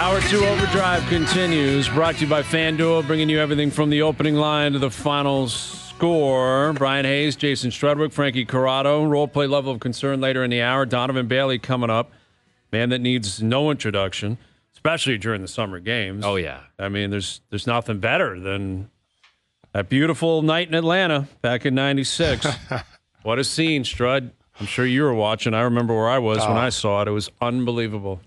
Hour 2 Overdrive continues, brought to you by FanDuel, bringing you everything from the opening line to the final score. Bryan Hayes, Jason Strudwick, Frankie Corrado. Roleplay level of concern later in the hour. Donovan Bailey coming up. Man that needs no introduction, especially during the summer games. Oh, yeah. I mean, there's nothing better than that beautiful night in Atlanta back in 96. What a scene, Strud. I'm sure you were watching. I remember where I was when I saw it. It was unbelievable.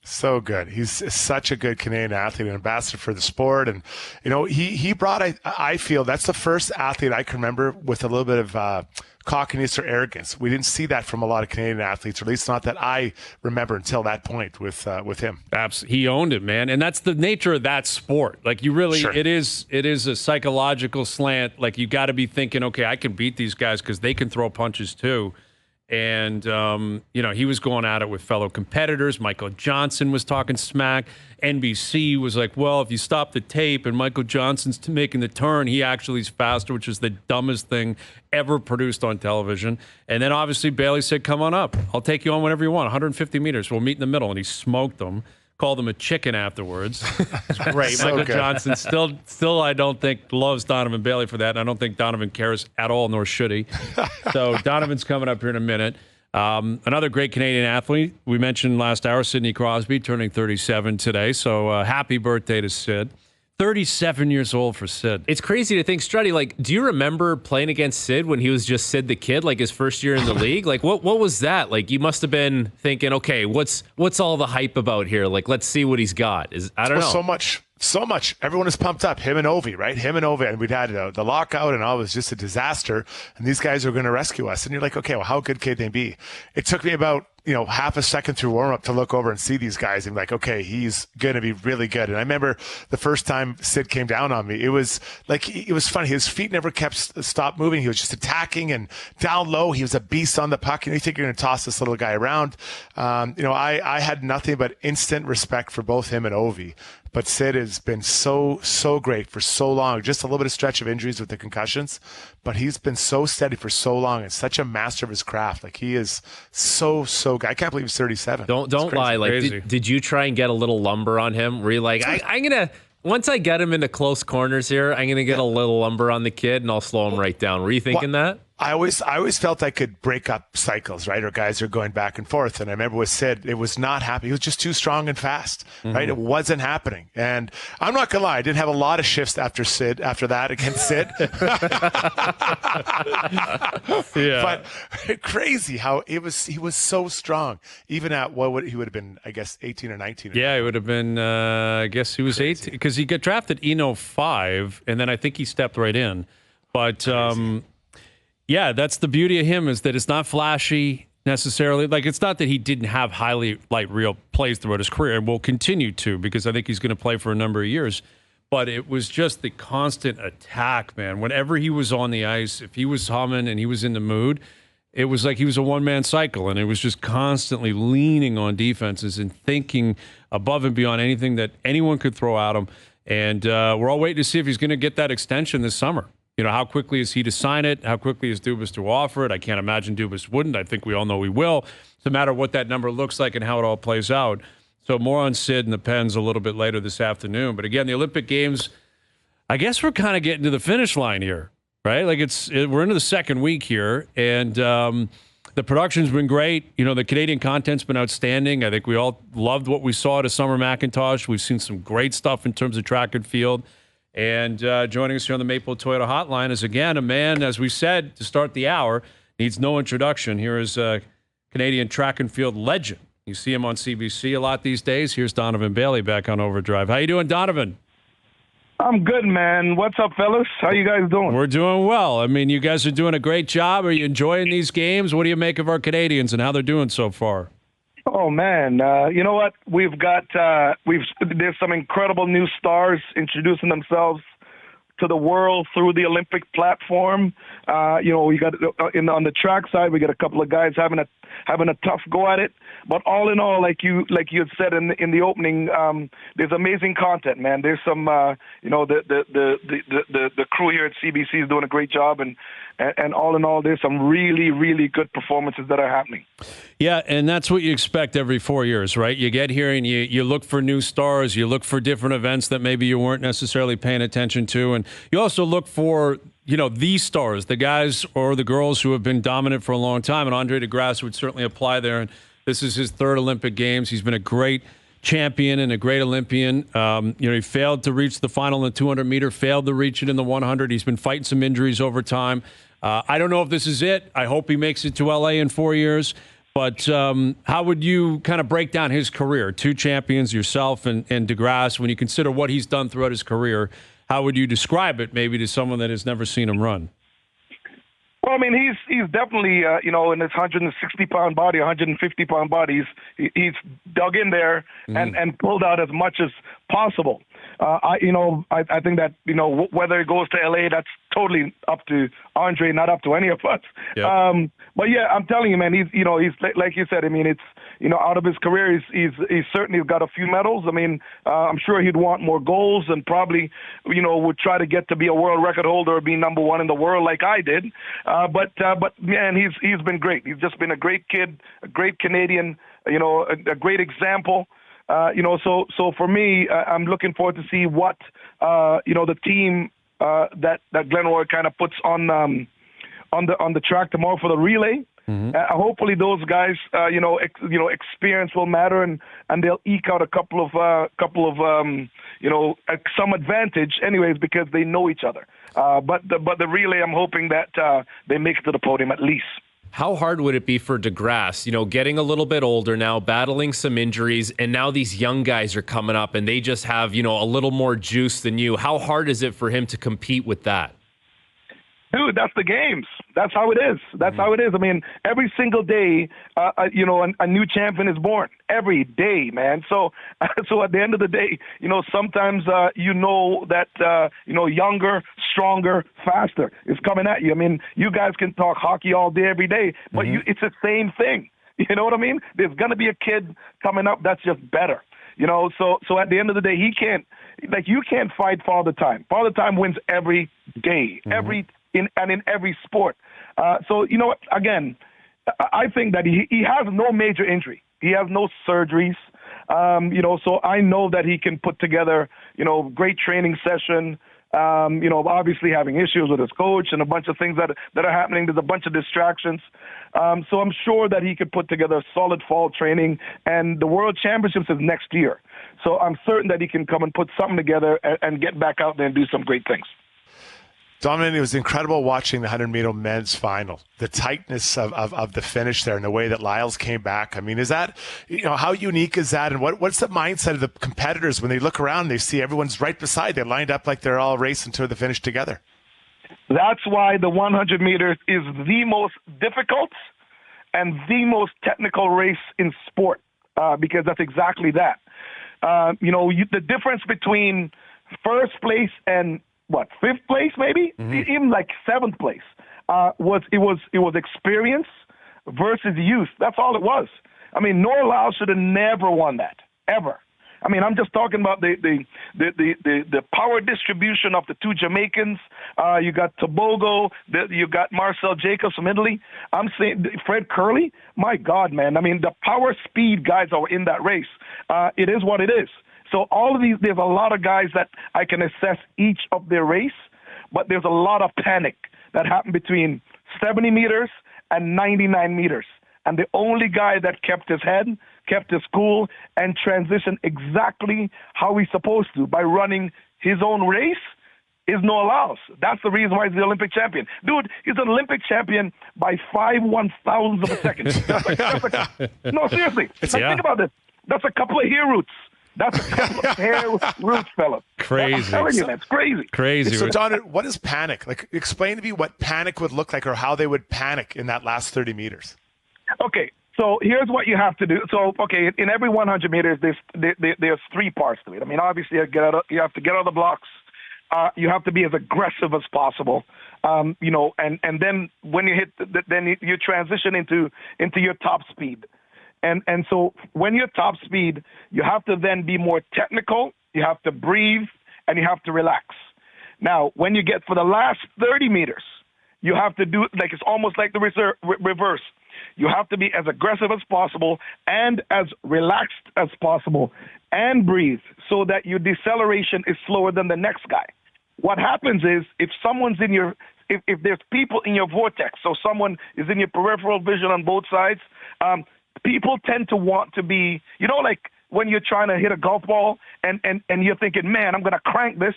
So good. He's such a good Canadian athlete, an ambassador for the sport. And, you know, he brought, I feel, that's the first athlete I can remember with a little bit of cockiness or arrogance. We didn't see that from a lot of Canadian athletes, or at least not that I remember until that point with him. Absolutely. He owned it, man. And that's the nature of that sport. Like, you really, Sure. it is a psychological slant. Like, you got to be thinking, okay, I can beat these guys because they can throw punches too. And, you know, he was going at it with fellow competitors. Michael Johnson was talking smack. NBC was like, well, if you stop the tape and Michael Johnson's making the turn, he actually is faster, which is the dumbest thing ever produced on television. And then obviously Bailey said, come on up. I'll take you on whenever you want. 150 meters. We'll meet in the middle. And he smoked them. Called him a chicken afterwards. It's great. So Michael good. Johnson still I don't think loves Donovan Bailey for that, and I don't think Donovan cares at all, nor should he. So Donovan's coming up here in a minute. Another great Canadian athlete we mentioned last hour, Sidney Crosby, turning 37 today. So happy birthday to Sid. 37 years old for Sid. It's crazy to think, Struddy, like, do you remember playing against Sid when he was just Sid the Kid, like his first year in the league? Like, what was that? Like, you must have been thinking, okay, what's all the hype about here? Like, let's see what he's got. I don't know. So much. Everyone is pumped up. Him and Ovi, right? Him and Ovi. And we'd had the lockout and all. It was just a disaster. And these guys are going to rescue us. And you're like, okay, well, how good can they be? It took me about, half a second through warm-up to look over and see these guys and be like, okay, he's going to be really good. And I remember the first time Sid came down on me, it was funny. His feet never stopped moving. He was just attacking and down low. He was a beast on the puck. And you think you're going to toss this little guy around. I had nothing but instant respect for both him and Ovi. But Sid has been so great for so long. Just a little bit of stretch of injuries with the concussions, but he's been so steady for so long and such a master of his craft. Like, he is so good. I can't believe he's 37. Don't lie. Like, did you try and get a little lumber on him? Were you like, I'm gonna, once I get him into close corners here, I'm gonna get a little lumber on the kid and I'll slow him right down. Were you thinking that? I always felt I could break up cycles, right? Or guys are going back and forth. And I remember with Sid, it was not happening. He was just too strong and fast, right? It wasn't happening. And I'm not gonna lie, I didn't have a lot of shifts after that against Sid. Yeah. But crazy how he was so strong. Even at he would have been, I guess, 18 or 19. Yeah, it would have been, I guess he was 18, because he got drafted in 05, and then I think he stepped right in. But, yeah, that's the beauty of him, is that it's not flashy necessarily. Like, it's not that he didn't have real plays throughout his career, and will continue to, because I think he's going to play for a number of years. But it was just the constant attack, man. Whenever he was on the ice, if he was humming and he was in the mood, it was like he was a one-man cycle, and it was just constantly leaning on defenses and thinking above and beyond anything that anyone could throw at him. And we're all waiting to see if he's going to get that extension this summer. How quickly is he to sign it? How quickly is Dubas to offer it? I can't imagine Dubas wouldn't. I think we all know he will. It's a matter of what that number looks like and how it all plays out. So more on Sid and the Pens a little bit later this afternoon. But again, the Olympic Games, I guess we're kind of getting to the finish line here, right? Like, we're into the second week here, and the production's been great. The Canadian content's been outstanding. I think we all loved what we saw at a summer McIntosh. We've seen some great stuff in terms of track and field. And joining us here on the Maple Toyota Hotline is, again, a man, as we said to start the hour, needs no introduction. Here is a Canadian track and field legend. You see him on CBC a lot these days. Here's Donovan Bailey back on Overdrive. How you doing, Donovan? I'm good, man. What's up, fellas? How you guys doing? We're doing well. I mean, you guys are doing a great job. Are you enjoying these games? What do you make of our Canadians and how they're doing so far? Oh man, you know what? There's some incredible new stars introducing themselves to the world through the Olympic platform. We got on the track side, we got a couple of guys having having a tough go at it. But all in all, like you had said in the opening, there's amazing content, man. There's some, the crew here at CBC is doing a great job, and all in all, there's some really, really good performances that are happening. Yeah, and that's what you expect every 4 years, right? You get here and you look for new stars, you look for different events that maybe you weren't necessarily paying attention to, and you also look for, these stars, the guys or the girls who have been dominant for a long time, and Andre De Grasse would certainly apply there, and this is his third Olympic Games. He's been a great champion and a great Olympian. He failed to reach the final in the 200 meter, failed to reach it in the 100. He's been fighting some injuries over time. I don't know if this is it. I hope he makes it to LA in 4 years. But how would you kind of break down his career? 2 champions, yourself and De Grasse. When you consider what he's done throughout his career, how would you describe it maybe to someone that has never seen him run? Well, I mean, he's definitely, in his 160-pound body, 150-pound body, he's dug in there and pulled out as much as possible. I think that, whether it goes to LA, that's totally up to Andre, not up to any of us. Yep. But yeah, I'm telling you, man, he's like you said, I mean, it's, out of his career, he's certainly got a few medals. I mean, I'm sure he'd want more goals and probably, would try to get to be a world record holder or be number 1 in the world like I did. But man, he's been great. He's just been a great kid, a great Canadian, a great example. So for me, I'm looking forward to see what, the team that Glenn Roy kind of puts on the track tomorrow for the relay. Mm-hmm. Hopefully those guys, experience will matter and they'll eke out a couple of some advantage anyways because they know each other. But the relay, I'm hoping that they make it to the podium at least. How hard would it be for De Grasse, getting a little bit older now, battling some injuries, and now these young guys are coming up and they just have, a little more juice than you. How hard is it for him to compete with that? Dude, that's the games. That's how it is. That's how it is. I mean, every single day, a new champion is born. Every day, man. So at the end of the day, sometimes that, younger, stronger, faster is coming at you. I mean, you guys can talk hockey all day, every day, but it's the same thing. You know what I mean? There's going to be a kid coming up that's just better. So at the end of the day, you can't fight Father Time. Father Time wins every day, in every sport. So, again, I think that he has no major injury. He has no surgeries. So I know that he can put together, great training session, obviously having issues with his coach and a bunch of things that are happening. There's a bunch of distractions. So I'm sure that he could put together a solid fall training, and the World Championships is next year. So I'm certain that he can come and put something together and get back out there and do some great things. Donovan, it was incredible watching the 100-meter men's final, the tightness of the finish there and the way that Lyles came back. I mean, is that, how unique is that? And what's the mindset of the competitors when they look around and they see everyone's right beside, they're lined up like they're all racing to the finish together? That's why the 100 meters is the most difficult and the most technical race in sport, because that's exactly that. The difference between first place and fifth place, maybe even like seventh place, was experience versus youth. That's all it was. I mean, Noah Lyles should have never won that ever. I mean, I'm just talking about the power distribution of the two Jamaicans. You got Tobogo, you got Marcel Jacobs from Italy. I'm saying Fred Curley. My God, man! I mean, the power speed guys are in that race. It is what it is. So all of these, there's a lot of guys that I can assess each of their race, but there's a lot of panic that happened between 70 meters and 99 meters. And the only guy that kept his head, kept his cool, and transitioned exactly how he's supposed to by running his own race is Noah Lyles. That's the reason why he's the Olympic champion. Dude, he's an Olympic champion by 5 1,000ths of a second. No, seriously. Think about this. That's a couple of hair roots. That's a couple of hair roots, fella. Crazy. I'm telling you, that's crazy. Crazy. So, Don, what is panic? Like, explain to me what panic would look like or how they would panic in that last 30 meters. Okay, so here's what you have to do. So, okay, in every 100 meters, there's 3 parts to it. I mean, obviously, you have to get out of the blocks. you have to be as aggressive as possible. And then when you hit, then you transition into your top speed. And so when you're top speed, you have to then be more technical, you have to breathe, and you have to relax. Now, when you get for the last 30 meters, you have to do, like, it's almost like the reverse. You have to be as aggressive as possible and as relaxed as possible and breathe so that your deceleration is slower than the next guy. What happens is if someone's in your, if there's people in your vortex, so someone is in your peripheral vision on both sides, people tend to want to be, like when you're trying to hit a golf ball and you're thinking, man, I'm going to crank this,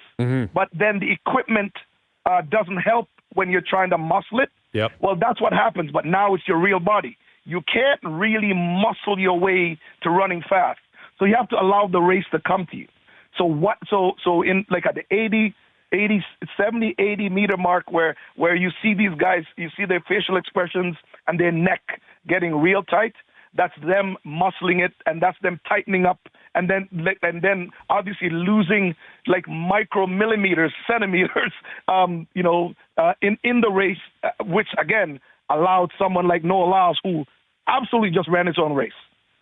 but then the equipment doesn't help when you're trying to muscle it. Yep. Well, that's what happens, but now it's your real body. You can't really muscle your way to running fast. So you have to allow the race to come to you. So in like at the 70, 80 meter mark where you see these guys, you see their facial expressions and their neck getting real tight, that's them muscling it, and that's them tightening up, and then obviously losing like micromillimeters, centimeters, in the race, which again allowed someone like Noah Lyles, who absolutely just ran his own race,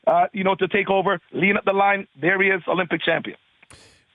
to take over, lean at the line. There he is, Olympic champion.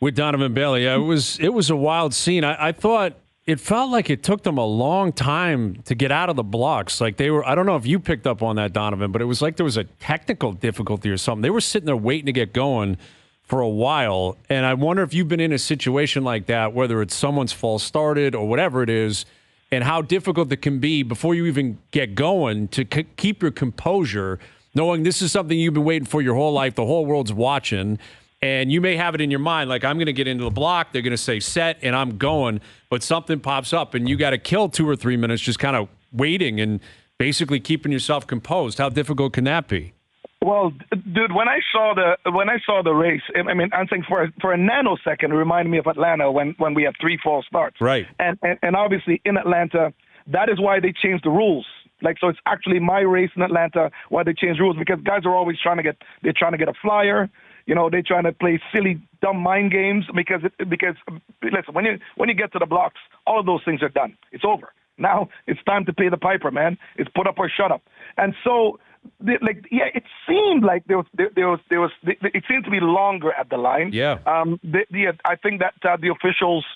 With Donovan Bailey, yeah, it was a wild scene. I thought it felt like it took them a long time to get out of the blocks. Like they were, I don't know if you picked up on that, Donovan, but it was like there was a technical difficulty or something. They were sitting there waiting to get going for a while. And I wonder if you've been in a situation like that, whether it's someone's false started or whatever it is, and how difficult it can be before you even get going to keep your composure, knowing this is something you've been waiting for your whole life. The whole world's watching. And you may have it in your mind, like, I'm going to get into the block, they're going to say set, and I'm going, but something pops up, and you got to kill 2 or 3 minutes just kind of waiting and basically keeping yourself composed. How difficult can that be? Well, dude, when I saw the race, I mean, I'm saying for a nanosecond, it reminded me of Atlanta when we had 3 false starts. Right. And obviously in Atlanta, that is why they changed the rules. Like, so it's actually my race in Atlanta why they changed rules, because guys are always trying to get a flyer. They're trying to play silly, dumb mind games because listen, when you get to the blocks, all of those things are done. It's over. Now it's time to pay the piper, man. It's put up or shut up. And so, it seemed like it seemed to be longer at the line. Yeah. I think that the officials,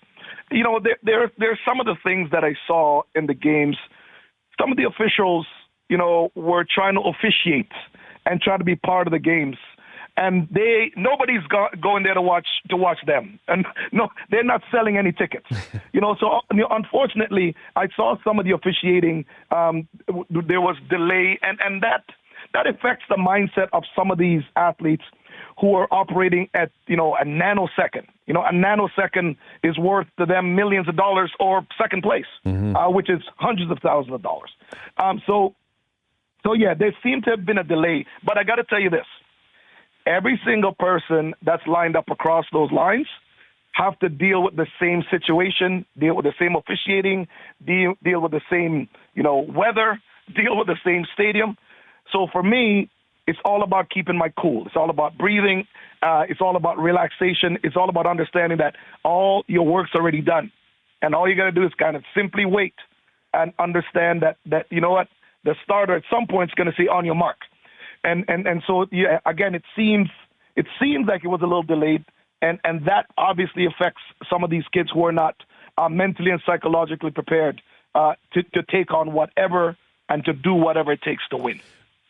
there's some of the things that I saw in the games. Some of the officials, were trying to officiate and try to be part of the games. And nobody's going there to watch them, and no, they're not selling any tickets. So unfortunately, I saw some of the officiating. There was delay, and that affects the mindset of some of these athletes who are operating at a nanosecond. A nanosecond is worth to them millions of dollars or second place, which is hundreds of thousands of dollars. So yeah, there seemed to have been a delay, but I got to tell you this. Every single person that's lined up across those lines have to deal with the same situation, deal with the same officiating, deal with the same, weather, deal with the same stadium. So for me, it's all about keeping my cool. It's all about breathing. It's all about relaxation. It's all about understanding that all your work's already done. And all you got to do is kind of simply wait and understand that you know what, the starter at some point is going to say on your mark. And so, yeah, again, it seems like it was a little delayed, and that obviously affects some of these kids who are not mentally and psychologically prepared to take on whatever and to do whatever it takes to win.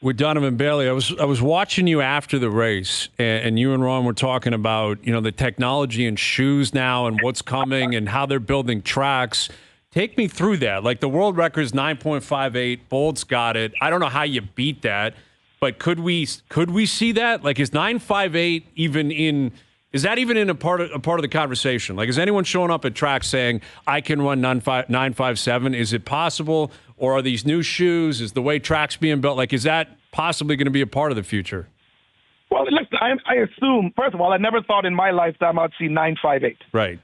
With Donovan Bailey, I was watching you after the race, and you and Ron were talking about the technology in shoes now and what's coming and how they're building tracks. Take me through that. Like, the world record is 9.58. Bolt's got it. I don't know how you beat that. But could we see that? Like, is 9.58 even in? Is that even in a part of the conversation? Like, is anyone showing up at tracks saying I can run 9.57? Is it possible, or are these new shoes? Is the way tracks being built? Like, is that possibly going to be a part of the future? Well, listen, I assume, first of all, I never thought in my lifetime I'd see 9.58. Right.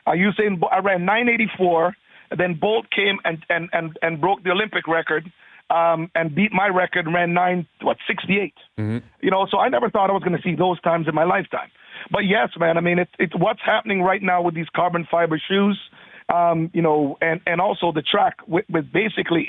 Usain, I ran 9.84. Then Bolt came and broke the Olympic record. And beat my record and ran 9.68. So I never thought I was going to see those times in my lifetime. But yes, man, I mean, it's what's happening right now with these carbon fiber shoes, you know, and also the track with basically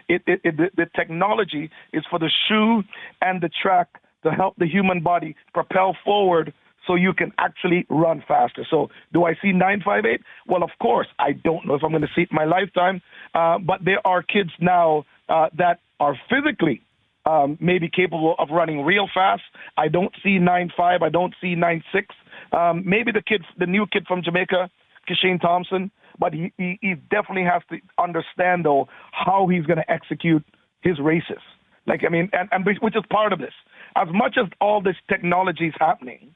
the technology is for the shoe and the track to help the human body propel forward so you can actually run faster. So do I see 958? Well, of course, I don't know if I'm going to see it in my lifetime, but there are kids now that are physically maybe capable of running real fast. I don't see 9.5. I don't see 9.6. Maybe the new kid from Jamaica, Kishane Thompson, but he definitely has to understand, though, how he's going to execute his races. Like, I mean, and which is part of this. As much as all this technology is happening,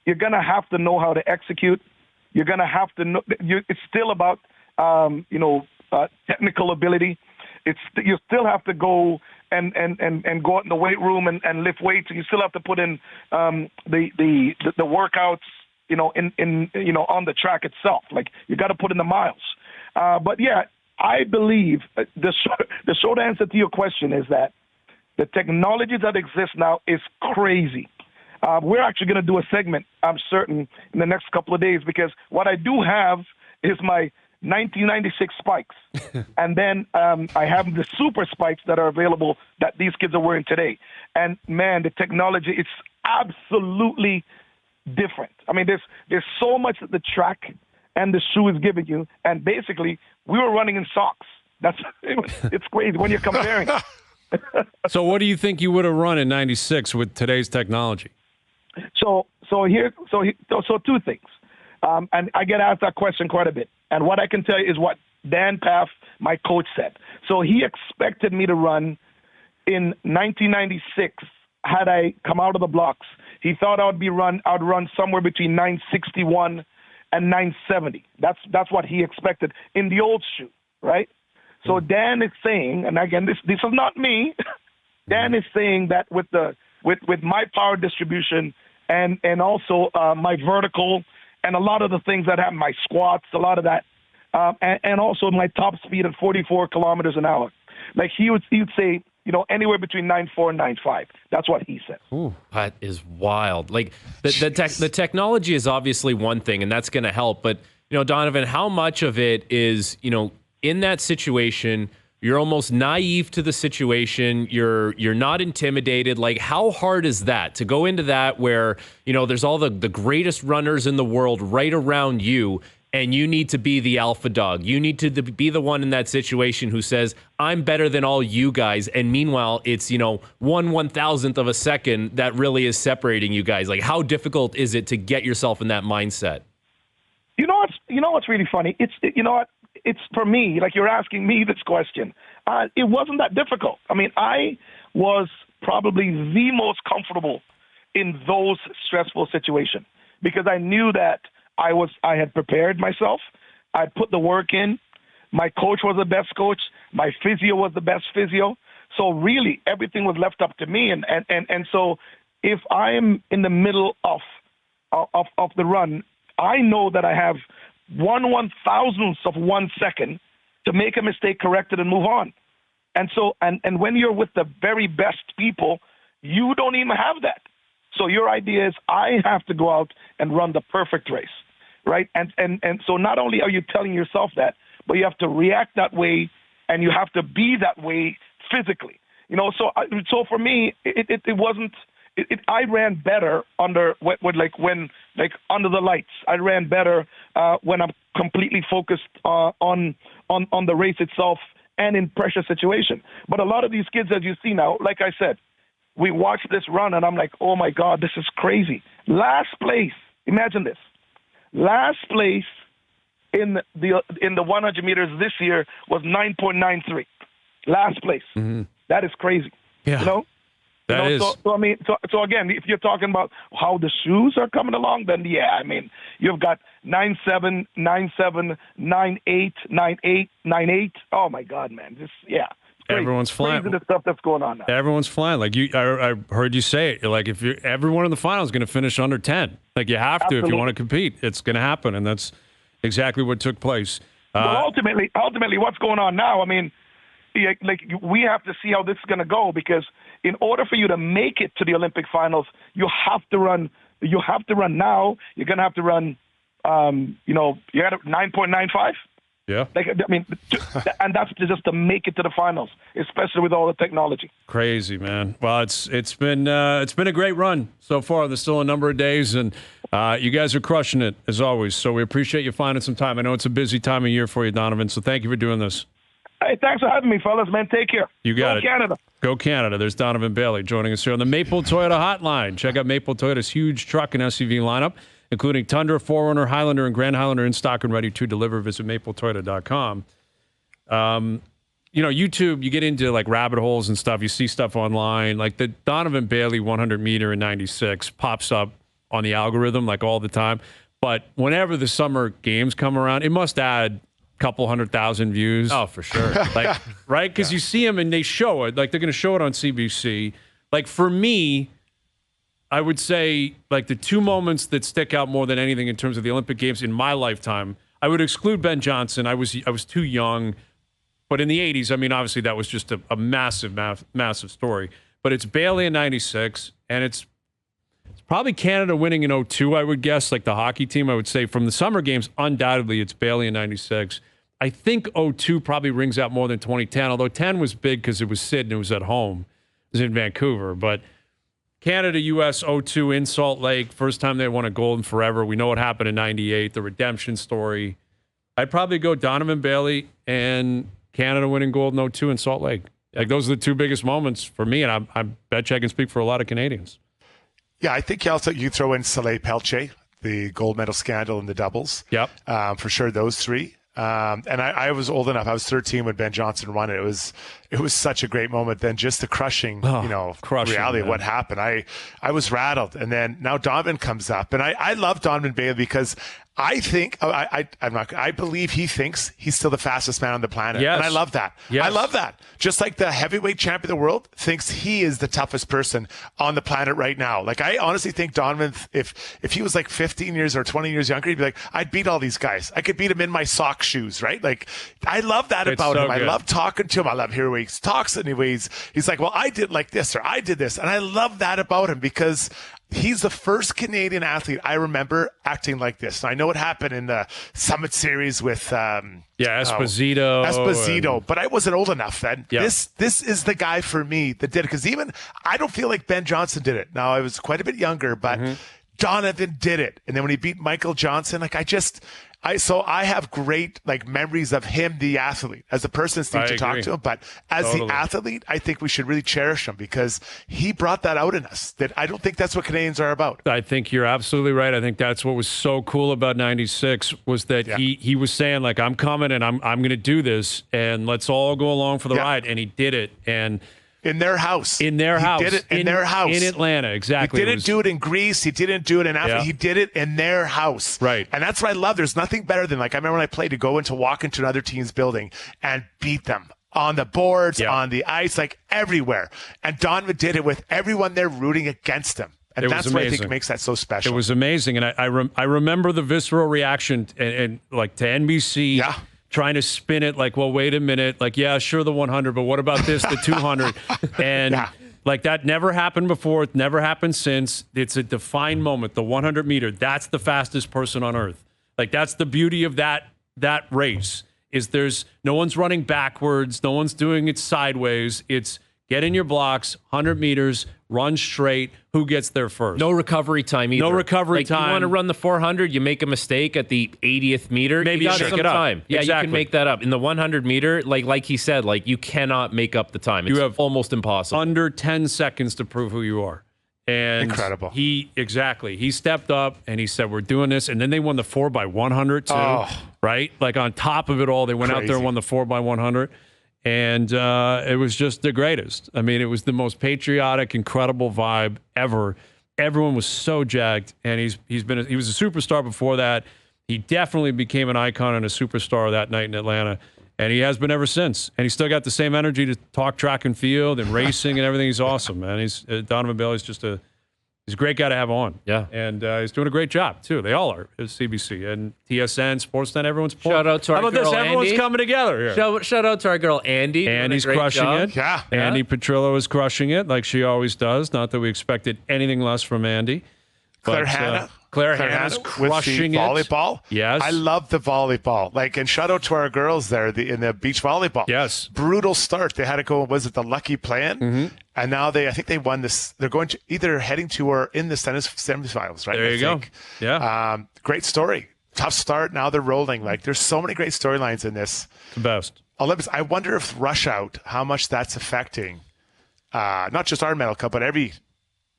you're going to have to know how to execute. You're going to have to know. It's still about, technical ability. You still have to go and go out in the weight room and lift weights. You still have to put in the workouts, on the track itself. Like, you got to put in the miles. But yeah, I believe the short answer to your question is that the technology that exists now is crazy. We're actually going to do a segment, I'm certain, in the next couple of days, because what I do have is my 1996 spikes. And then I have the super spikes that are available that these kids are wearing today. And, man, the technology, it's absolutely different. I mean, there's so much that the track and the shoe is giving you. And basically, we were running in socks. It's crazy when you're comparing. So what do you think you would have run in 96 with today's technology? So two things. And I get asked that question quite a bit. And what I can tell you is what Dan Paff, my coach, said. So he expected me to run in 1996 had I come out of the blocks. He thought I'd run somewhere between 961 and 970. That's what he expected in the old shoe, right? So Dan is saying, and again, this is not me. Dan is saying that with my power distribution and also my vertical and a lot of the things that happen, my squats, a lot of that, and also my top speed at 44 kilometers an hour. Like he'd say, anywhere between 9.4 and 9.5. That's what he said. Ooh, that is wild. Like the technology is obviously one thing, and that's going to help. But Donovan, how much of it is in that situation? You're almost naive to the situation. You're not intimidated. Like, how hard is that to go into that where, there's all the greatest runners in the world right around you, and you need to be the alpha dog. You need to be the one in that situation who says, I'm better than all you guys. And meanwhile, it's, 1/1000th of a second that really is separating you guys. Like, how difficult is it to get yourself in that mindset? What's really funny? It's for me, like you're asking me this question. It wasn't that difficult. I mean, I was probably the most comfortable in those stressful situations because I knew that I had prepared myself. I'd put the work in. My coach was the best coach. My physio was the best physio. So really, everything was left up to me. And so if I'm in the middle of the run, I know that I have 1/1000th of 1 second to make a mistake, correct it, and move on. And so, and when you're with the very best people, you don't even have that. So your idea is I have to go out and run the perfect race, right? And so not only are you telling yourself that, but you have to react that way, and you have to be that way physically. So for me, it wasn't. I ran better under under the lights. I ran better when I'm completely focused on the race itself and in pressure situation. But a lot of these kids, as you see now, like I said, we watched this run and I'm like, oh my God, this is crazy. Last place. Imagine this. Last place in the 100 meters this year was 9.93. Last place. Mm-hmm. That is crazy. Yeah. That is. So again, if you're talking about how the shoes are coming along, then yeah, I mean, you've got 9.7, 9.7, 9.8, 9.8, 9.8. Oh my God, man, crazy. Everyone's flying. Crazy the stuff that's going on now. Everyone's flying. Like I heard you say it. Like if everyone in the final is going to finish under 10. Like you have to. Absolutely. If you want to compete. It's going to happen, and that's exactly what took place. Well, ultimately, what's going on now? I mean, we have to see how this is going to go because in order for you to make it to the Olympic finals, you have to run you have to run now. You're going to have to run, you got 9.95. Yeah. And that's just to make it to the finals, especially with all the technology. Crazy, man. Well, it's been a great run so far. There's still a number of days, and you guys are crushing it as always. So we appreciate you finding some time. I know it's a busy time of year for you, Donovan. So thank you for doing this. Hey, thanks for having me, fellas. Man, take care. You got it. Go Canada. Go Canada. There's Donovan Bailey joining us here on the Maple Toyota Hotline. Check out Maple Toyota's huge truck and SUV lineup, including Tundra, 4Runner, Highlander, and Grand Highlander in stock and ready to deliver. Visit mapletoyota.com. YouTube, you get into like rabbit holes and stuff. You see stuff online. Like the Donovan Bailey 100 meter in 96 pops up on the algorithm like all the time. But whenever the summer games come around, it must add a couple 100,000 views. Oh, for sure. Like, right? Because you see them and they show it. Like they're going to show it on CBC. Like for me, I would say like the two moments that stick out more than anything in terms of the Olympic Games in my lifetime, I would exclude Ben Johnson. I was too young. But in the 80s, I mean, obviously that was just a massive story. But it's Bailey in 96, and it's probably Canada winning in 02, I would guess, like the hockey team. I would say from the summer games, undoubtedly it's Bailey in 96. I think 02 probably rings out more than 2010, although 10 was big because it was Sid and it was at home. It was in Vancouver. But Canada, U.S. 02 in Salt Lake, first time they won a gold in forever. We know what happened in 98, the redemption story. I'd probably go Donovan Bailey and Canada winning gold in 02 in Salt Lake. Like those are the two biggest moments for me, and I bet you I can speak for a lot of Canadians. Yeah, I think you throw in Soleil Pelche, the gold medal scandal in the doubles. Yep. For sure, those three. And I was old enough. I was 13 when Ben Johnson won it. It was such a great moment. Then just the crushing reality of what happened. I was rattled. And then now Donovan comes up, and I love Donovan Bailey because I think I believe he thinks he's still the fastest man on the planet. Yes. And I love that. Yes. I love that. Just like the heavyweight champion of the world thinks he is the toughest person on the planet right now. Like I honestly think Donovan, if he was like 15 years or 20 years younger, he'd be like, I'd beat all these guys. I could beat him in my sock shoes, right? Like I love that about him. Good. I love talking to him. I love hearing he talks and he's like, well, I did like this or I did this. And I love that about him because he's the first Canadian athlete I remember acting like this. And I know it happened in the Summit Series with Esposito. But I wasn't old enough then. Yeah. This is the guy for me that did it. Because even I don't feel like Ben Johnson did it. Now I was quite a bit younger, but Donovan did it. And then when he beat Michael Johnson, like I have great like memories of him, the athlete, as a person, Steve, to talk to him. But as the athlete, I think we should really cherish him because he brought that out in us. That I don't think that's what Canadians are about. I think you're absolutely right. I think that's what was so cool about 96 was that he was saying like, I'm coming and I'm going to do this and let's all go along for the ride. And he did it. And in their house. He did it in their house. In Atlanta, exactly. He didn't do it in Greece. He didn't do it in Africa. Yeah. He did it in their house. Right. And that's what I love. There's nothing better than, like, I remember when I played to walk into another team's building and beat them on the boards, on the ice, like everywhere. And Donovan did it with everyone there rooting against him. And that's what I think makes that so special. It was amazing. And I remember the visceral reaction and like to NBC. Yeah. Trying to spin it like, well, wait a minute. Like, yeah, sure, the 100, but what about this, the 200? And like that never happened before. It never happened since. It's a defined moment. The 100 meter, that's the fastest person on earth. Like that's the beauty of that race is there's no one's running backwards. No one's doing it sideways. It's get in your blocks, 100 meters, run straight. Who gets there first? No recovery time either. No recovery time. You want to run the 400, you make a mistake at the 80th meter. Maybe you got shake some it up. time. Yeah, Exactly. you can make that up. In the 100 meter, like he said, like you cannot make up the time. It's You have almost impossible. Under 10 seconds to prove who you are. And incredible. He stepped up and he said, we're doing this. And then they won the 4x100 too, right? Like on top of it all, they went out there and won the 4x100. And it was just the greatest. I mean, it was the most patriotic, incredible vibe ever. Everyone was so jacked, and he was a superstar before that. He definitely became an icon and a superstar that night in Atlanta, and he has been ever since. And he's still got the same energy to talk track and field and racing and everything. He's awesome, man. Donovan Bailey's just he's a great guy to have on. Yeah. And he's doing a great job, too. They all are at CBC and TSN, Sportsnet, everyone's Shout out to our How about girl, this? Everyone's Andy. coming together here. Shout out to our girl, Andy. Andy's Doing a great crushing job. it. Yeah. Andy Petrillo is crushing it like she always does. Not that we expected anything less from Andy. Claire But, Hannah. Claire Hannah's with the crushing it. volleyball. Yes. I love the volleyball. And shout out to our girls there in the beach volleyball. Yes. Brutal start. They had to go, was it the lucky plan? Mm-hmm. And now I think they won this. They're going to either heading to or in the semifinals, right? There you go. Yeah. Great story. Tough start. Now they're rolling. There's so many great storylines in this. The best. Olympics. I wonder if rush out, how much that's affecting not just our medal cup, but every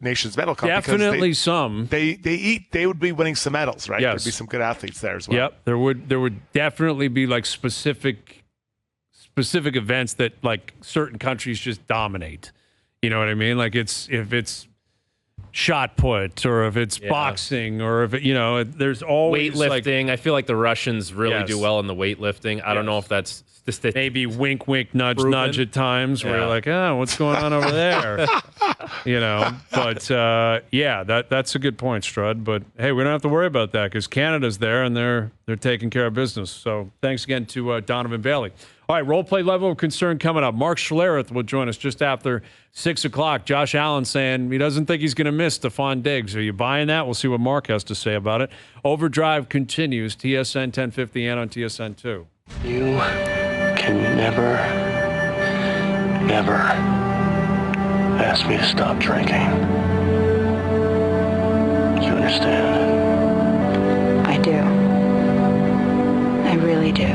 nation's medal cup. Definitely some. They would be winning some medals, right? Yes. There'd be some good athletes there as well. Yep. There would definitely be specific events that certain countries just dominate. You know what I mean? If it's shot put or if it's boxing or if it, there's always weightlifting. I feel like the Russians really do well in the weightlifting. I don't know if that's maybe wink, wink, nudge, proven. nudge at times where you're like, what's going on over there? But that's a good point, Strud. But hey, we don't have to worry about that because Canada's there and they're taking care of business. So thanks again to Donovan Bailey. All right, role play level of concern coming up. Mark Schlereth will join us just after 6 o'clock. Josh Allen saying he doesn't think he's going to miss Stephon Diggs. Are you buying that? We'll see what Mark has to say about it. Overdrive continues. TSN 1050 and on TSN 2. You can never ask me to stop drinking. Do you understand? I do. I really do.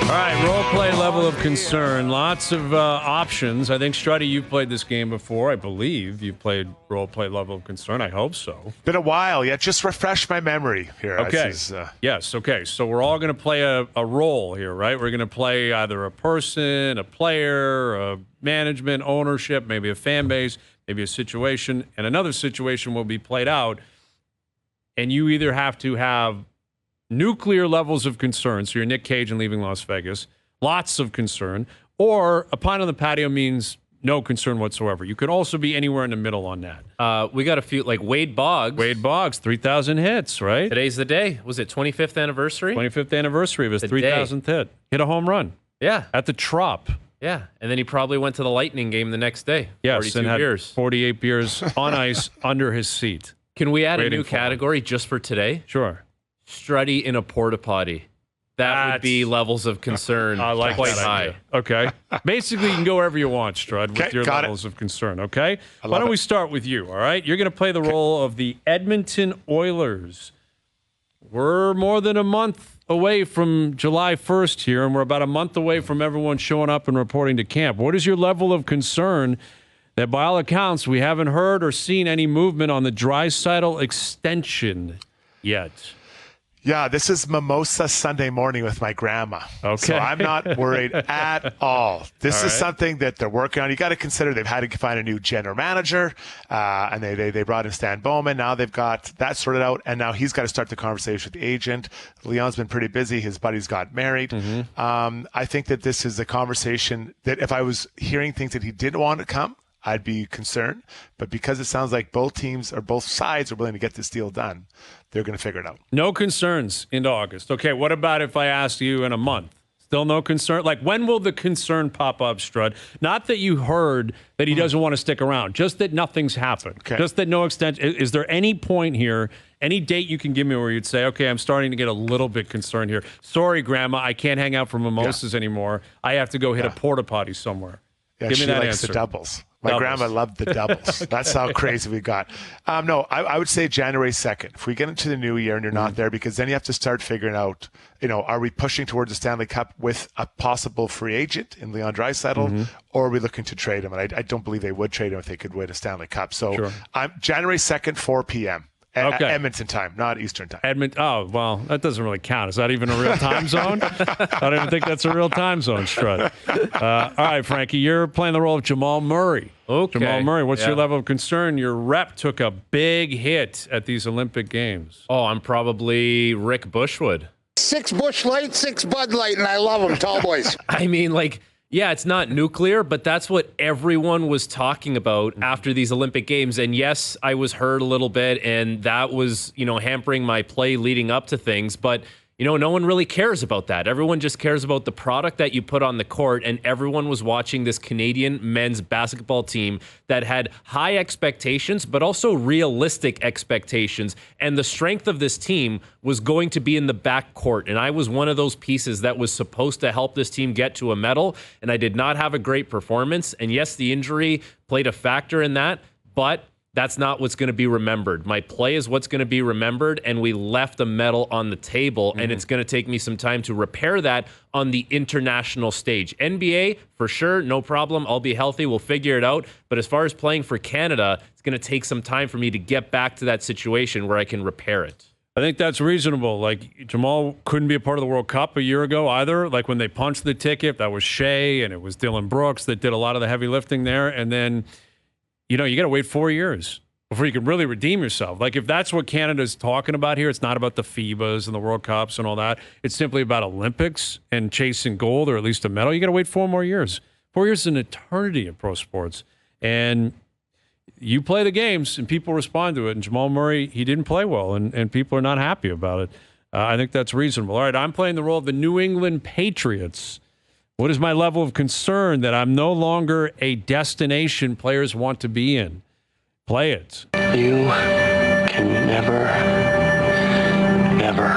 All right, role play level of concern. Lots of options. I think, Struddy, you've played this game before. I believe you've played role play level of concern. I hope so. Been a while. Yeah, just refresh my memory here. Okay. Yes, okay. So we're all going to play a role here, right? We're going to play either a person, a player, a management, ownership, maybe a fan base, maybe a situation, and another situation will be played out. And you either have to have nuclear levels of concern, so you're Nick Cage and leaving Las Vegas, lots of concern, or a pint on the patio means no concern whatsoever. You could also be anywhere in the middle on that. We got a few, like Wade Boggs. Wade Boggs, 3,000 hits, right? Today's the day. Was it 25th anniversary? 25th anniversary of his 3,000th hit. Hit a home run. Yeah. At the Trop. Yeah. And then he probably went to the Lightning game the next day. Yes, 42 and had beers. 48 beers on ice under his seat. Can we add a Waiting new for him. category just for today? Sure. Struddy in a porta potty. That would be levels of concern I like quite that high. idea. Okay. Basically, you can go wherever you want, Strud, with Okay, your got levels of concern, okay? Why love don't it. we start with you, all right? You're going to play the role of the Edmonton Oilers. We're more than a month away from July 1st here, and we're about a month away from everyone showing up and reporting to camp. What is your level of concern that, by all accounts, we haven't heard or seen any movement on the Draisaitl extension yet? Yeah, this is Mimosa Sunday morning with my grandma. Okay. So I'm not worried at all. This All is right. something that they're working on. You got to consider they've had to find a new general manager, and they brought in Stan Bowman. Now they've got that sorted out, and now he's got to start the conversation with the agent. Leon's been pretty busy. His buddies got married. Mm-hmm. I think that this is a conversation that if I was hearing things that he didn't want to come, I'd be concerned. But because it sounds like both teams or both sides are willing to get this deal done, they're going to figure it out. No concerns into August. Okay, what about if I asked you in a month? Still no concern? Like, when will the concern pop up, Strud? Not that you heard that he doesn't want to stick around, just that nothing's happened. Okay. Just that no extension. Is there any point here, any date you can give me where you'd say, okay, I'm starting to get a little bit concerned here. Sorry, Grandma, I can't hang out for mimosas anymore. I have to go hit a porta potty somewhere. Yeah, Give me she that likes answer. the doubles. My Doubles. grandma loved the doubles. That's how crazy we got. No, I would say January 2nd. If we get into the new year and you're not there, because then you have to start figuring out, are we pushing towards the Stanley Cup with a possible free agent in Leon Draisaitl, or are we looking to trade him? And I don't believe they would trade him if they could win a Stanley Cup. So Sure. January 2nd, 4 p.m. Okay. Edmonton time, not Eastern time. Oh, well, that doesn't really count. Is that even a real time zone? I don't even think that's a real time zone, Strud. All right, Frankie, you're playing the role of Jamal Murray. Okay. Jamal Murray, what's your Yeah. level of concern? Your rep took a big hit at these Olympic Games. Oh, I'm probably Rick Bushwood. 6 Bush Light, 6 Bud Light, and I love them, tall boys. I mean, yeah, it's not nuclear, but that's what everyone was talking about after these Olympic Games. And yes, I was hurt a little bit, and that was, hampering my play leading up to things. But, no one really cares about that. Everyone just cares about the product that you put on the court, and everyone was watching this Canadian men's basketball team that had high expectations, but also realistic expectations. And the strength of this team was going to be in the backcourt. And I was one of those pieces that was supposed to help this team get to a medal, and I did not have a great performance. And yes, the injury played a factor in that, but that's not what's going to be remembered. My play is what's going to be remembered, and we left a medal on the table, and it's going to take me some time to repair that on the international stage. NBA, for sure, no problem. I'll be healthy. We'll figure it out. But as far as playing for Canada, it's going to take some time for me to get back to that situation where I can repair it. I think that's reasonable. Like, Jamal couldn't be a part of the World Cup a year ago either. Like, when they punched the ticket, that was Shea and it was Dylan Brooks that did a lot of the heavy lifting there. And then, you got to wait 4 years before you can really redeem yourself. Like, if that's what Canada's talking about here, it's not about the FIBAs and the World Cups and all that. It's simply about Olympics and chasing gold or at least a medal. You got to wait 4 more years. 4 years is an eternity in pro sports. And you play the games and people respond to it. And Jamal Murray, he didn't play well, and people are not happy about it. I think that's reasonable. All right, I'm playing the role of the New England Patriots. What is my level of concern that I'm no longer a destination players want to be in? Play it. You can never, ever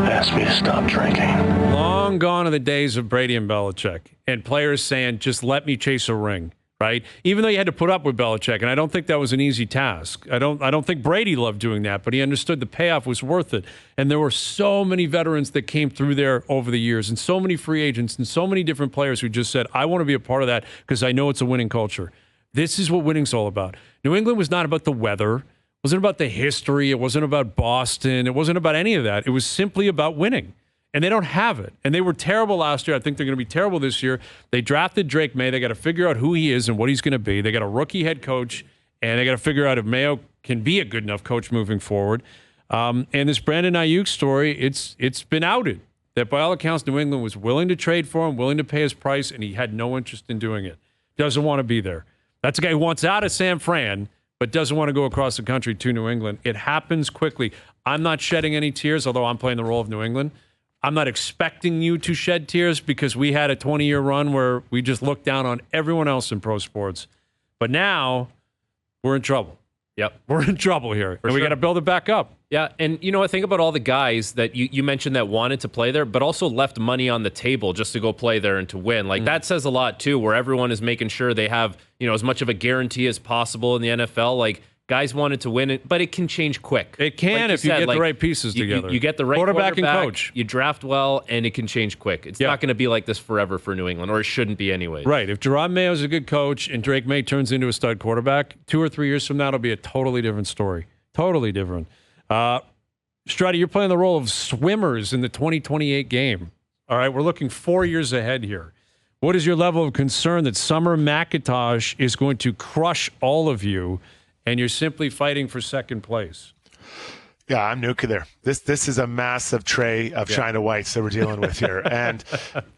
ask me to stop drinking. Long gone are the days of Brady and Belichick and players saying, just let me chase a ring, right? Even though you had to put up with Belichick, and I don't think that was an easy task. I don't think Brady loved doing that, but he understood the payoff was worth it. And there were so many veterans that came through there over the years, and so many free agents, and so many different players who just said, I want to be a part of that because I know it's a winning culture. This is what winning's all about. New England was not about the weather. It wasn't about the history. It wasn't about Boston. It wasn't about any of that. It was simply about winning. And they don't have it. And they were terrible last year. I think they're going to be terrible this year. They drafted Drake May. They got to figure out who he is and what he's going to be. They got a rookie head coach, and they got to figure out if Mayo can be a good enough coach moving forward. And this Brandon Ayuk story, it's been outed that by all accounts, New England was willing to trade for him, willing to pay his price, and he had no interest in doing it. Doesn't want to be there. That's a guy who wants out of San Fran, but doesn't want to go across the country to New England. It happens quickly. I'm not shedding any tears, although I'm playing the role of New England. I'm not expecting you to shed tears because we had a 20-year run where we just looked down on everyone else in pro sports. But now we're in trouble. Yep. We're in trouble here, and we got to build it back up. Yeah, and I think about all the guys that you mentioned that wanted to play there, but also left money on the table just to go play there and to win. Like, that says a lot, too, where everyone is making sure they have, as much of a guarantee as possible in the NFL. Like, guys wanted to win it, but it can change quick. It can, if you get the right pieces together. You get the right quarterback and coach. You draft well, and it can change quick. It's not going to be like this forever for New England, or it shouldn't be anyway. Right. If Jerome Mayo is a good coach and Drake May turns into a stud quarterback, 2 or 3 years from now, it'll be a totally different story. Totally different. Struddy, you're playing the role of swimmers in the 2028 game. All right, we're looking 4 years ahead here. What is your level of concern that Summer McIntosh is going to crush all of you and you're simply fighting for second place? Yeah, I'm nuclear. This is a massive tray of China whites that we're dealing with here, and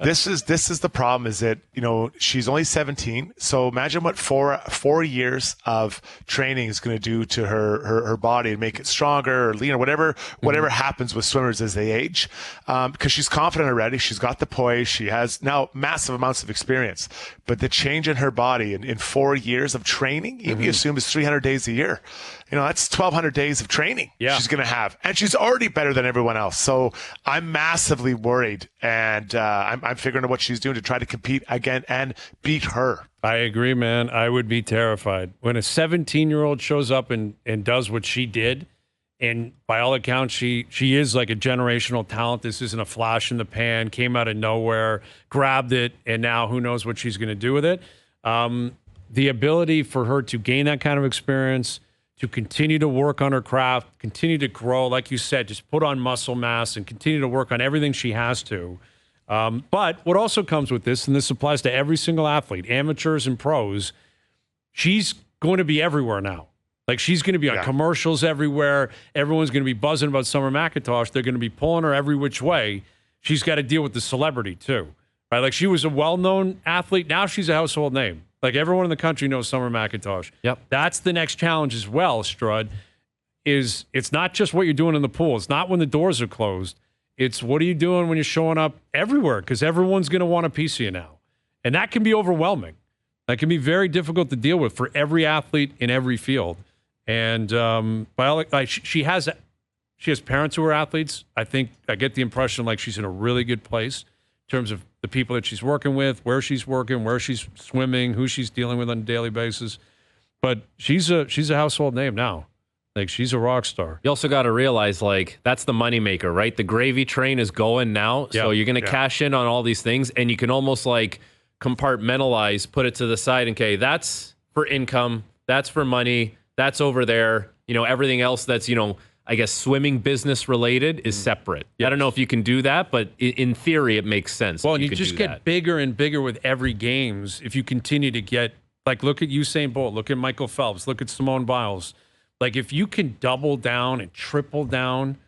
this is the problem. Is that she's only 17, so imagine what four years of training is going to do to her body and make it stronger or leaner, whatever happens with swimmers as they age. Because she's confident already, she's got the poise, she has now massive amounts of experience, but the change in her body in 4 years of training, you assume is 300 days a year. That's 1,200 days of training she's going to have. And she's already better than everyone else. So I'm massively worried. And I'm figuring out what she's doing to try to compete again and beat her. I agree, man. I would be terrified. When a 17-year-old shows up and does what she did, and by all accounts, she is like a generational talent. This isn't a flash in the pan, came out of nowhere, grabbed it, and now who knows what she's going to do with it. The ability for her to gain that kind of experience, to continue to work on her craft, continue to grow, like you said, just put on muscle mass and continue to work on everything she has to. But what also comes with this, and this applies to every single athlete, amateurs and pros, she's going to be everywhere now. Like, she's going to be on commercials everywhere. Everyone's going to be buzzing about Summer McIntosh. They're going to be pulling her every which way. She's got to deal with the celebrity too, right? Like, she was a well-known athlete. Now she's a household name. Like, everyone in the country knows Summer McIntosh. Yep. That's the next challenge as well, Strud. is it's not just what you're doing in the pool. It's not when the doors are closed. It's what are you doing when you're showing up everywhere, because everyone's going to want a piece of you now. And that can be overwhelming. That can be very difficult to deal with for every athlete in every field. And she has parents who are athletes. I think I get the impression like she's in a really good place in terms of the people that she's working with, where she's working, where she's swimming, who she's dealing with on a daily basis. But she's a household name now. Like, she's a rock star. You also got to realize, like, that's the moneymaker, right? The gravy train is going now. So you're going to cash in on all these things, and you can almost, like, compartmentalize, put it to the side, and, okay, that's for income, that's for money, that's over there. You know, everything else that's, you know, I guess swimming business related is separate. Yes. I don't know if you can do that, but in theory, it makes sense. Well, and you just get bigger and bigger with every games if you continue to get, like, look at Usain Bolt, look at Michael Phelps, look at Simone Biles. Like, if you can double down and triple down,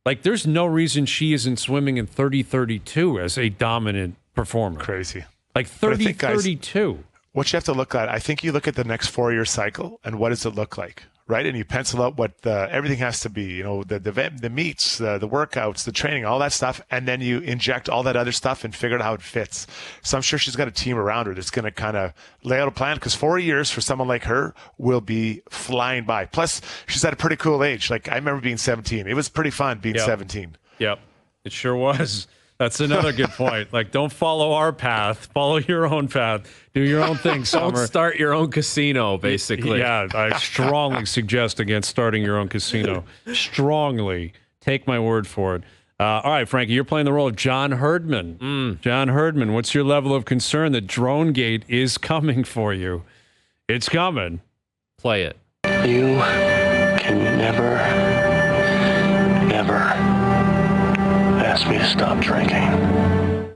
like, there's no reason she isn't swimming in 30-32 as a dominant performer. Crazy. Like 30-32. What you have to look at, I think you look at the next 4-year cycle and what does it look like, right? And you pencil out what everything has to be, you know, the meets, the workouts, the training, all that stuff. And then you inject all that other stuff and figure out how it fits. So I'm sure she's got a team around her that's going to kind of lay out a plan, because 4 years for someone like her will be flying by. Plus, she's at a pretty cool age. Like, I remember being 17. It was pretty fun being 17. Yep, it sure was. That's another good point. Like, don't follow our path. Follow your own path. Do your own thing, Summer. Don't start your own casino, basically. Yeah, I strongly suggest against starting your own casino. Strongly. Take my word for it. All right, Frankie, you're playing the role of John Herdman. John Herdman, what's your level of concern that DroneGate is coming for you? It's coming. Play it. You can never, ever ask me to stop drinking.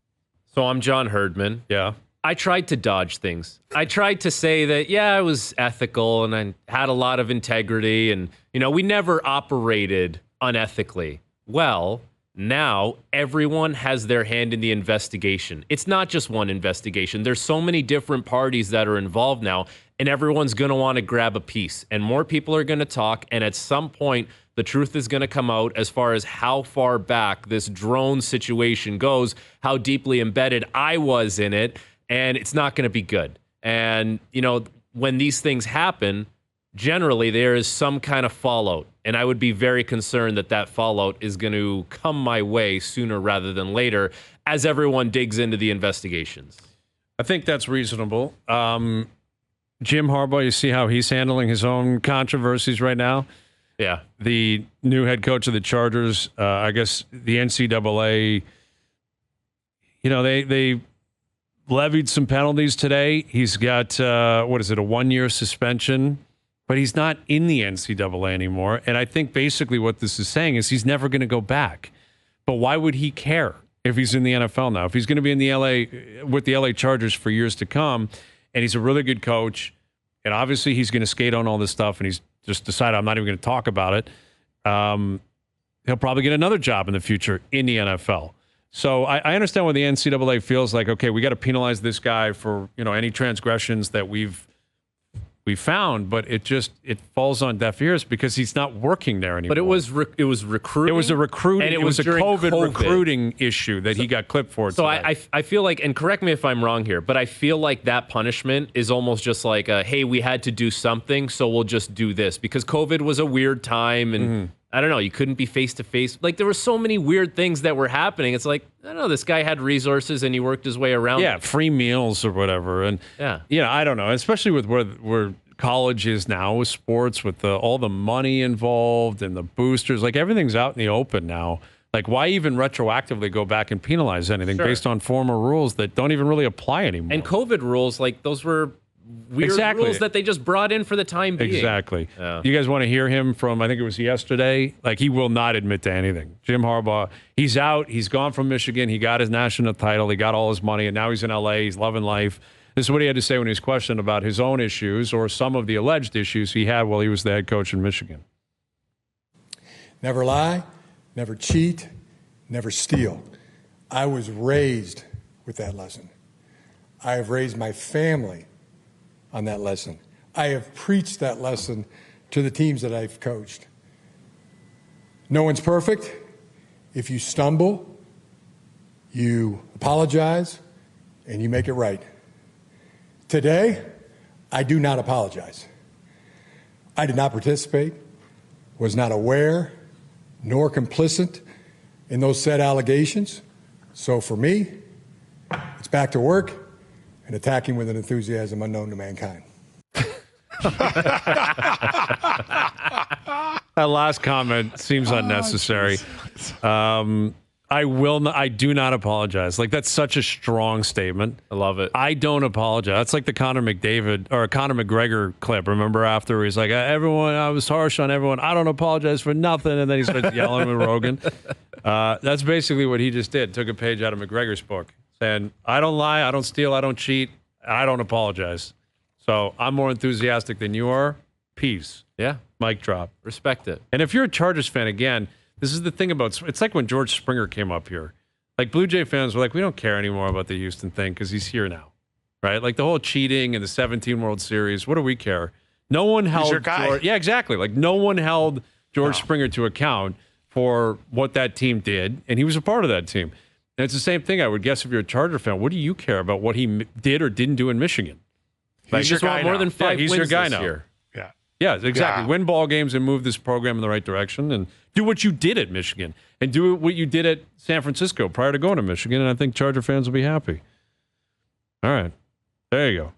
So I'm John Herdman. Yeah. I tried to dodge things. I tried to say that, yeah, I was ethical and I had a lot of integrity and, you know, we never operated unethically. Well, now everyone has their hand in the investigation. It's not just one investigation. There's so many different parties that are involved now, and everyone's going to want to grab a piece. And more people are going to talk, and at some point, the truth is going to come out as far as how far back this drone situation goes, how deeply embedded I was in it, and it's not going to be good. And, you know, when these things happen, generally there is some kind of fallout. And I would be very concerned that that fallout is going to come my way sooner rather than later as everyone digs into the investigations. I think that's reasonable. Jim Harbaugh, you see how he's handling his own controversies right now? Yeah. The new head coach of the Chargers, I guess the NCAA, you know, they levied some penalties today. He's got, a 1-year suspension, but he's not in the NCAA anymore. And I think basically what this is saying is he's never going to go back. But why would he care if he's in the NFL now? If he's going to be in the with the LA Chargers for years to come, and he's a really good coach, and obviously he's going to skate on all this stuff, and he's just decided I'm not even going to talk about it. He'll probably get another job in the future in the NFL. So I understand what the NCAA feels like. Okay, we got to penalize this guy for, you know, any transgressions that we've found, but it falls on deaf ears because he's not working there anymore. But it was recruiting. It was a recruiting. And it was a COVID recruiting issue that he got clipped for. So I feel like, and correct me if I'm wrong here, but I feel like that punishment is almost just like, hey, we had to do something, so we'll just do this because COVID was a weird time and. I don't know. You couldn't be face to face. Like there were so many weird things that were happening. It's like, I don't know. This guy had resources and he worked his way around. Yeah, free meals or whatever. And I don't know. Especially with where college is now with sports, with all the money involved and the boosters. Like everything's out in the open now. Like why even retroactively go back and penalize anything based on former rules that don't even really apply anymore? And COVID rules, like those were weird rules that they just brought in for the time being. Exactly. Yeah. You guys want to hear him from, I think it was yesterday? Like, he will not admit to anything. Jim Harbaugh, he's out. He's gone from Michigan. He got his national title. He got all his money, and now he's in L.A. He's loving life. This is what he had to say when he was questioned about his own issues or some of the alleged issues he had while he was the head coach in Michigan. Never lie, never cheat, never steal. I was raised with that lesson. I have raised my family on that lesson. I have preached that lesson to the teams that I've coached. No one's perfect. If you stumble, you apologize, and you make it right. Today, I do not apologize. I did not participate, was not aware, nor complicit in those said allegations. So for me, it's back to work and attacking with an enthusiasm unknown to mankind. That last comment seems unnecessary. I do not apologize. Like, that's such a strong statement. I love it. I don't apologize. That's like the Conor McGregor clip. Remember after he's like, everyone, I was harsh on everyone. I don't apologize for nothing. And then he starts yelling with Rogan. That's basically what he just did. Took a page out of McGregor's book saying, I don't lie, I don't steal, I don't cheat, I don't apologize. So I'm more enthusiastic than you are. Peace. Yeah. Mic drop. Respect it. And if you're a Chargers fan, again, this is the thing about, it's like when George Springer came up here. Like, Blue Jay fans were like, we don't care anymore about the Houston thing because he's here now, right? Like the whole cheating and the 17 World Series, what do we care? No one held He's your guy. Yeah, exactly. Like, no one held George Springer to account for what that team did, and he was a part of that team. And it's the same thing, I would guess, if you're a Charger fan. What do you care about what he did or didn't do in Michigan? Like, He's your just want guy more now. than 5 he's wins your guy this now. year. Yeah. Yeah, exactly. Yeah. Win ball games and move this program in the right direction and do what you did at Michigan and do what you did at San Francisco prior to going to Michigan, and I think Charger fans will be happy. All right. There you go.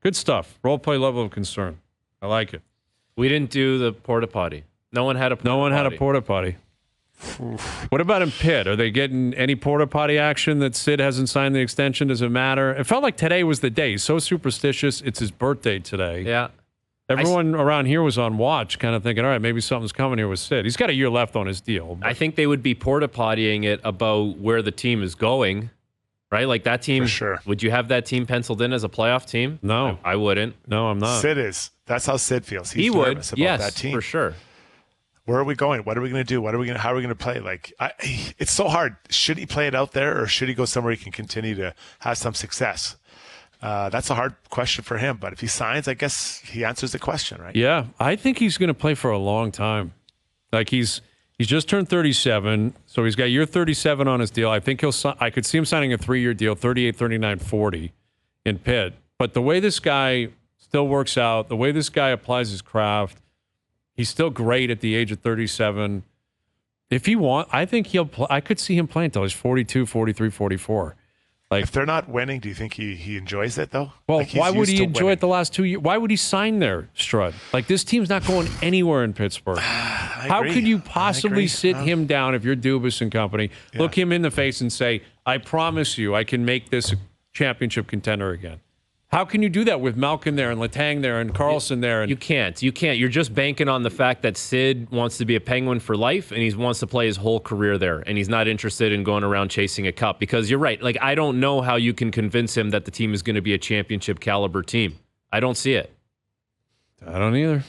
Good stuff. Role play level of concern. I like it. We didn't do the porta potty. No one had a porta potty. What about in Pitt? Are they getting any porta potty action that Sid hasn't signed the extension? Does it matter? It felt like today was the day. He's so superstitious. It's his birthday today. Yeah. Everyone around here was on watch, kind of thinking, all right, maybe something's coming here with Sid. He's got a year left on his deal. But I think they would be porta pottying it about where the team is going, right? Like that team. For sure. Would you have that team penciled in as a playoff team? No. I wouldn't. No, I'm not. Sid is. That's how Sid feels. He's He would. nervous about Yes, that team. for sure. Where are we going? What are we going to do? How are we going to play? Like, it's so hard. Should he play it out there, or should he go somewhere he can continue to have some success? That's a hard question for him. But if he signs, I guess he answers the question, right? Yeah, I think he's going to play for a long time. Like, he's just turned 37, so he's got year 37 on his deal. I think I could see him signing a 3-year deal, 38, 39, 40 in Pitt. But the way this guy still works out, the way this guy applies his craft, he's still great at the age of 37. If he I think I could see him playing until he's 42, 43, 44. Like, if they're not winning, do you think he enjoys it though? Well, Like, he's why would used he to enjoy winning. it the last 2 years? Why would he sign there, Strud? Like, this team's not going anywhere in Pittsburgh. How agree. could you I possibly agree. sit him down if you're Dubas and company, look him in the face and say, I promise you I can make this a championship contender again? How can you do that with Malkin there and Letang there and Carlson there? And You can't. You're just banking on the fact that Sid wants to be a Penguin for life and he wants to play his whole career there. And he's not interested in going around chasing a cup because you're right. Like, I don't know how you can convince him that the team is going to be a championship caliber team. I don't see it. I don't either.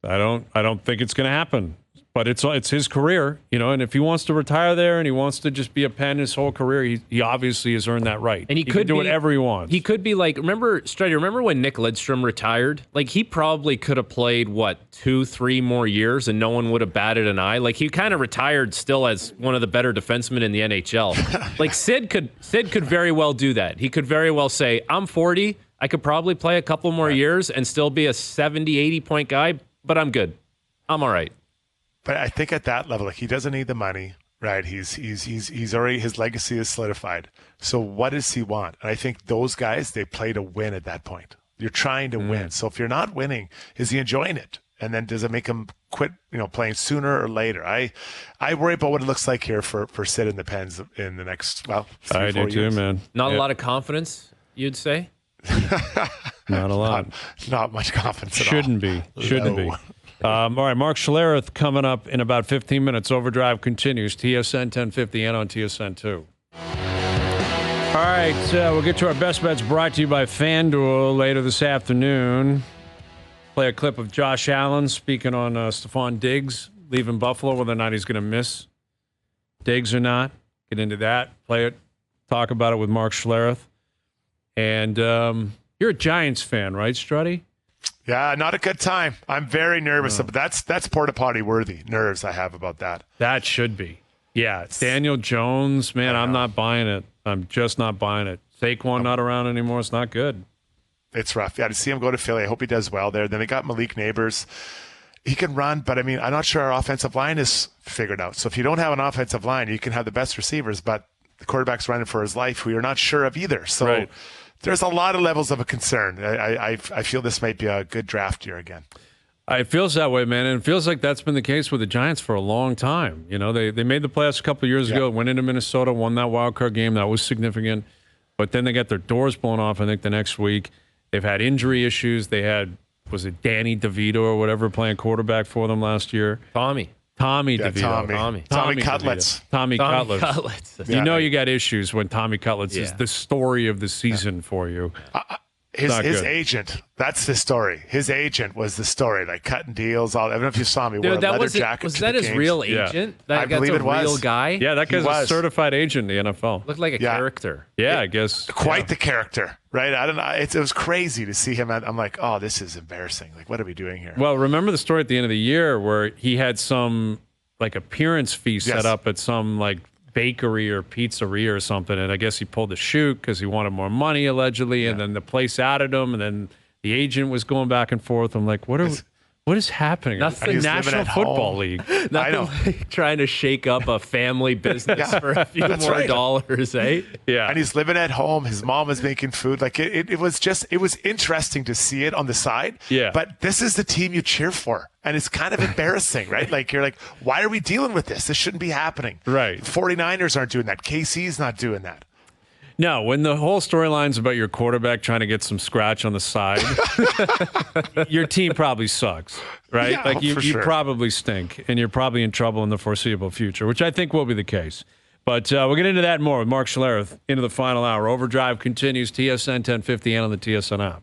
I don't think it's going to happen. But it's his career, and if he wants to retire there and he wants to just be a Penn his whole career, he obviously has earned that right. And he can could do be, whatever he wants. He could be like, remember when Nick Lidstrom retired? Like, he probably could have played, 2-3 more years and no one would have batted an eye. Like, he kind of retired still as one of the better defensemen in the NHL. Like, Sid could very well do that. He could very well say, I'm 40, I could probably play a couple more years and still be a 70, 80 point guy, but I'm good. I'm all right. But I think at that level, like, he doesn't need the money, right? He's already, his legacy is solidified. So what does he want? And I think those guys, they play to win at that point. You're trying to win. So if you're not winning, is he enjoying it? And then does it make him quit, playing sooner or later? I worry about what it looks like here for Sid and the Pens in the next, 3-4 I do too, years. man. Not a lot of confidence, you'd say? Not a lot. Not much confidence at all. Shouldn't be. All right, Mark Schlereth coming up in about 15 minutes. Overdrive continues. TSN 1050 and on TSN 2. All right, we'll get to our best bets brought to you by FanDuel later this afternoon. Play a clip of Josh Allen speaking on Stephon Diggs leaving Buffalo, whether or not he's going to miss Diggs or not. Get into that. Play it. Talk about it with Mark Schlereth. And you're a Giants fan, right, Struddy? Yeah, not a good time. I'm very nervous. But that's porta potty worthy nerves I have about that. That should be. Yeah, Daniel Jones, man, I'm not buying it. I'm just not buying it. Saquon not around anymore. It's not good. It's rough. Yeah, to see him go to Philly, I hope he does well there. Then they got Malik Neighbors. He can run, but I mean, I'm not sure our offensive line is figured out. So if you don't have an offensive line, you can have the best receivers, but the quarterback's running for his life, who you're not sure of either. So there's a lot of levels of a concern. I feel this might be a good draft year again. It feels that way, man, and it feels like that's been the case with the Giants for a long time. You know, they made the playoffs a couple of years ago, went into Minnesota, won that wild card game. That was significant. But then they got their doors blown off, I think, the next week. They've had injury issues. They had, was it Danny DeVito or whatever playing quarterback for them last year? Tommy DeVito. Tommy Cutlets. Tommy Cutlets. You know you got issues when Tommy Cutlets is the story of the season for you. His agent, that's the story. His agent was the story, like cutting deals. I don't know if you saw me. Dude, wore a leather jacket. Was that his real agent? I believe it was. Real guy? Yeah, that guy's a certified agent in the NFL. Looked like a character. Yeah, I guess. Quite the character, right? I don't know. It was crazy to see him. I'm like, oh, this is embarrassing. Like, what are we doing here? Well, remember the story at the end of the year where he had some like appearance fee set up at some like bakery or pizzeria or something, and I guess he pulled the chute because he wanted more money allegedly, and then the place added him, and then the agent was going back and forth. I'm like, what is happening? That's the National Football League. I know. Like trying to shake up a family business for a few more dollars, eh? Yeah. And he's living at home. His mom was making food. Like it was interesting to see it on the side. Yeah. But this is the team you cheer for. And it's kind of embarrassing, right? Like, you're like, why are we dealing with this? This shouldn't be happening. Right. 49ers aren't doing that. KC's not doing that. No, when the whole storyline's about your quarterback trying to get some scratch on the side, your team probably sucks, right? Yeah, like you sure. probably stink, and you're probably in trouble in the foreseeable future, which I think will be the case. But we'll get into that more with Mark Schlereth into the final hour. Overdrive continues, TSN 1050 and on the TSN app.